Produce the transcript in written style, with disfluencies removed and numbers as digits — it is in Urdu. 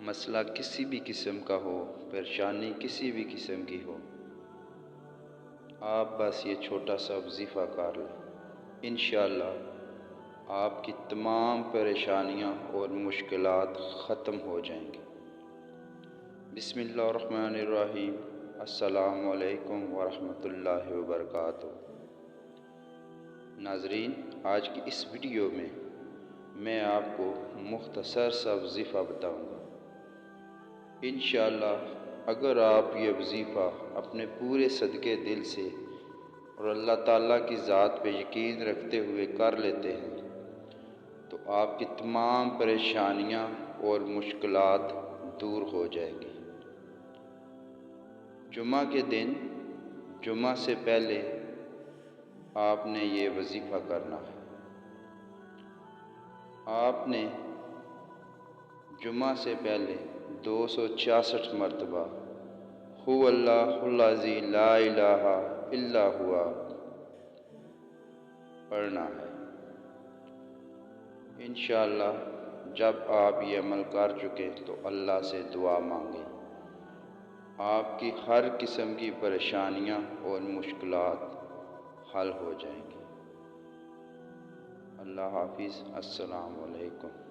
مسئلہ کسی بھی قسم کا ہو، پریشانی کسی بھی قسم کی ہو، آپ بس یہ چھوٹا سا وظیفہ کر لیں، انشاءاللہ آپ کی تمام پریشانیاں اور مشکلات ختم ہو جائیں گی۔ بسم اللہ الرحمن الرحیم۔ السلام علیکم ورحمۃ اللہ وبرکاتہ۔ ناظرین، آج کی اس ویڈیو میں آپ کو مختصر سا وظیفہ بتاؤں گا۔ انشاءاللہ اگر آپ یہ وظیفہ اپنے پورے صدقے دل سے اور اللہ تعالیٰ کی ذات پہ یقین رکھتے ہوئے کر لیتے ہیں تو آپ کی تمام پریشانیاں اور مشکلات دور ہو جائیں گی۔ جمعہ کے دن، جمعہ سے پہلے آپ نے یہ وظیفہ کرنا ہے۔ آپ نے جمعہ سے پہلے 266 مرتبہ هو اللہ الذی لا الہ الا ہوا پڑھنا ہے۔ انشاءاللہ جب آپ یہ عمل کر چکے تو اللہ سے دعا مانگیں، آپ کی ہر قسم کی پریشانیاں اور مشکلات حل ہو جائیں گی۔ اللہ حافظ۔ السلام علیکم۔